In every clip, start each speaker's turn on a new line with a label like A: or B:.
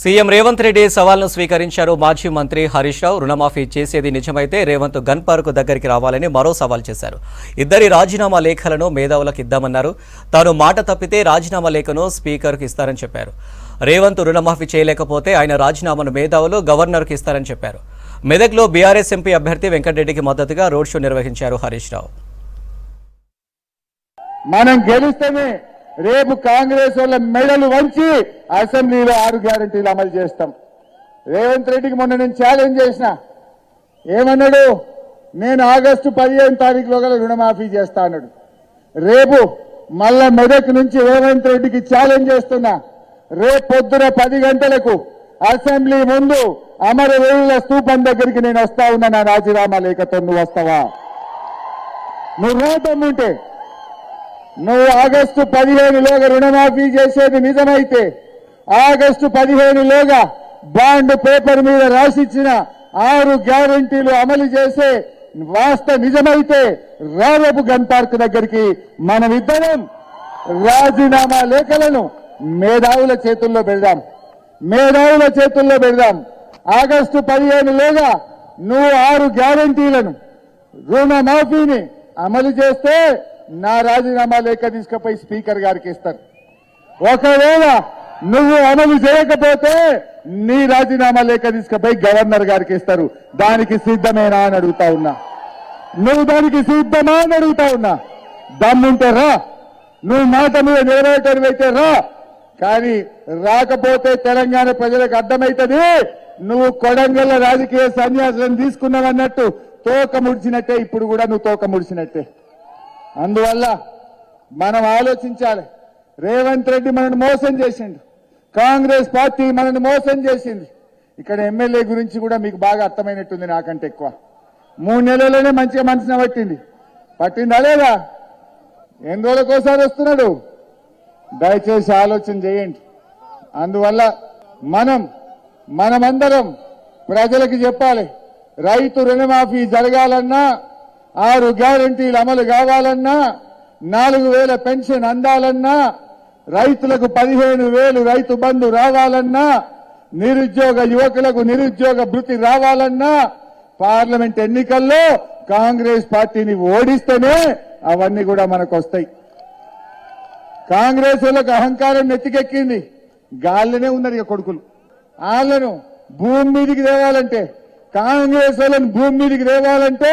A: CM Revanth Reddy సవాల్ను స్వీకరించారు. మాజీ మంత్రి హరీష్ రావు రుణమాఫీ చేసేది నిజమైతే రేవంత్ గన్ పార్క్ దగ్గరికి రావాలని మరో సవాల్ చేశారు. ఇద్దరి రాజీనామా లేఖలను మేధావులకు ఇద్దామన్నారు. తాను మాట తప్పితే రాజీనామా లేఖను స్పీకర్కు ఇస్తారని చెప్పారు. రేవంత్ రుణమాఫీ చేయలేకపోతే ఆయన రాజీనామాను మేధావులు గవర్నర్కు ఇస్తారని చెప్పారు. మెదక్లో బీఆర్ఎస్ ఎంపీ అభ్యర్థి వెంకటరెడ్డికి మద్దతుగా రోడ్ షో నిర్వహించారు హరీష్ రావు.
B: మనం గెలిస్తేనే రేపు కాంగ్రెస్ వాళ్ళ మెడలు వంచి అసెంబ్లీలో 6 గ్యారెంటీలు అమలు చేస్తాం. రేవంత్ రెడ్డికి మొన్న నేను ఛాలెంజ్ చేసిన, ఏమన్నాడు, నేను ఆగస్టు 15 తారీఖులో గల రుణమాఫీ చేస్తా అన్నాడు. రేపు మళ్ళా మెదక్ నుంచి రేవంత్ రెడ్డికి ఛాలెంజ్ చేస్తున్నా, రేపు పొద్దున 10 గంటలకు అసెంబ్లీ ముందు అమరవీరుల స్తూపం దగ్గరికి నేను వస్తా ఉన్నా. నా రాజీనామా లేఖతో నువ్వు వస్తావా? నువ్వు రాదమ్ముంటే నువ్వు ఆగస్టు 15లోగా రుణమాఫీ చేసేది నిజమైతే, ఆగస్టు 15లోగా బాండ్ పేపర్ మీద రాసిచ్చిన 6 గ్యారెంటీలు అమలు చేసే నిజమైతే రేపు గన్ పార్క్ దగ్గరికి మనమిద్దరం రాజీనామా లేఖలను మేధావుల చేతుల్లో పెడదాం. ఆగస్టు 15లోగా నువ్వు 6 గ్యారెంటీలను రుణమాఫీని అమలు చేస్తే నా రాజీనామా లేఖ తీసుకుపోయి స్పీకర్ గారికి ఇస్తారు. ఒకవేళ నువ్వు అమలు చేయకపోతే నీ రాజీనామా లేఖ తీసుకుపోయి గవర్నర్ గారికి ఇస్తారు. దానికి సిద్ధమేనా అని అడుగుతా ఉన్నా. నువ్వు దానికి సిద్ధమా అని అడుగుతా ఉన్నా. దమ్ముంటే రా, నువ్వు మాట మీద నెరవేర్చైతే రా. కానీ రాకపోతే తెలంగాణ ప్రజలకు అర్థమవుతుంది నువ్వు కొడంగల్ రాజకీయ సన్యాసం తీసుకున్నావన్నట్టు. తోక ముడిచినట్టే, ఇప్పుడు కూడా నువ్వు తోక ముడిచినట్టే. అందువల్ల మనం ఆలోచించాలి. రేవంత్ రెడ్డి మనల్ని మోసం చేసిండు, కాంగ్రెస్ పార్టీ మనల్ని మోసం చేసింది. ఇక్కడ ఎమ్మెల్యే గురించి కూడా మీకు బాగా అర్థమైనట్టుంది, నాకంటే ఎక్కువ. 3 నెలల్లోనే మంచిగా మనసున పట్టిందా లేదా? ఎన్ని రోజులకోసారి వస్తున్నాడు? దయచేసి ఆలోచన చేయండి. అందువల్ల మనమందరం ప్రజలకు చెప్పాలి, రైతు రుణమాఫీ జరగాలన్నా, 6 గ్యారెంటీలు అమలు కావాలన్నా, 4,000 పెన్షన్ అందాలన్నా, రైతులకు 15,000 రైతు బంధు రావాలన్నా, నిరుద్యోగ యువకులకు నిరుద్యోగ భృతి రావాలన్నా, పార్లమెంట్ ఎన్నికల్లో కాంగ్రెస్ పార్టీని ఓడిస్తేనే అవన్నీ కూడా మనకు వస్తాయి. కాంగ్రెస్ వాళ్ళకు అహంకారం నెత్తికెక్కింది, గాలిలోనే ఉన్నారు ఇక కొడుకులు. వాళ్ళను భూమి మీదికి తేవాలంటే, కాంగ్రెస్ వాళ్ళని భూమి మీదికి తేవాలంటే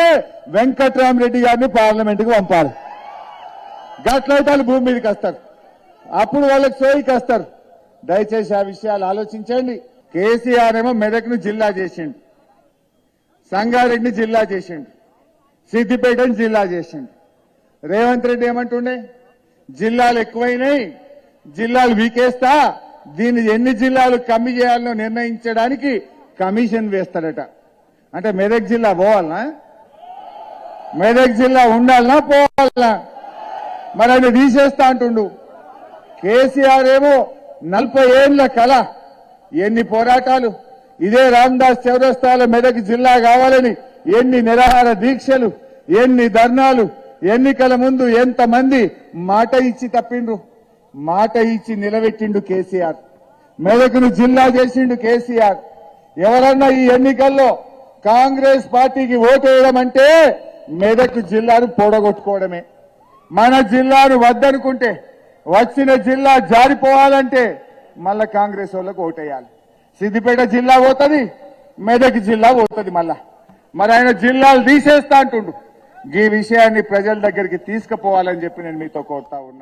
B: వెంకట్రామరెడ్డి గారిని పార్లమెంటుకు పంపాలి. గట్లయితే వాళ్ళు భూమి మీదకి వస్తారు, అప్పుడు వాళ్ళకి సోయికి వస్తారు. దయచేసి ఆ విషయాలు ఆలోచించండి. కేసీఆర్ ఏమో మెదక్ను జిల్లా చేసిండు, సంగారెడ్డిని జిల్లా చేసిండు, సిద్దిపేటని జిల్లా చేసిండు. రేవంత్ రెడ్డి ఏమంటుండే, జిల్లాలు ఎక్కువైనాయి, జిల్లాలు వీకేస్తా, దీన్ని ఎన్ని జిల్లాలు కమ్మి చేయాలనో నిర్ణయించడానికి కమిషన్ వేస్తాడట. అంటే మెదక్ జిల్లా పోవాలనా? మెదక్ జిల్లా ఉండాలనా పోవాలనా? మరి ఆయన తీసేస్తా అంటుండు. కేసీఆర్ ఏమో 40 ఏళ్ల కళ, ఎన్ని పోరాటాలు, ఇదే రామదాస్ చౌరస్తాలో మెదక్ జిల్లా కావాలని ఎన్ని నిరాహార దీక్షలు, ఎన్ని ధర్నాలు, ఎన్నికల ముందు ఎంతమంది మాట ఇచ్చి తప్పిండ్రు. మాట ఇచ్చి నిలబెట్టిండు కేసీఆర్. మెదక్ను జిల్లా చేసిండు కేసీఆర్. ఎవరన్నా ఈ ఎన్నికల్లో కాంగ్రెస్ పార్టీకి ఓటేయడం అంటే మెదక్ జిల్లాను పొడగొట్టుకోవడమే. మన జిల్లాను వద్దనుకుంటే, వచ్చిన జిల్లా జారిపోవాలంటే మళ్ళా కాంగ్రెస్ వాళ్ళకు ఓటేయాలి. సిద్దిపేట జిల్లా పోతుంది, మెదక్ జిల్లా పోతుంది మళ్ళా. మరి ఆయన జిల్లాలు తీసేస్తా అంటుండు. ఈ విషయాన్ని ప్రజల దగ్గరికి తీసుకుపోవాలని చెప్పి నేను మీతో కోరుతా ఉన్నా.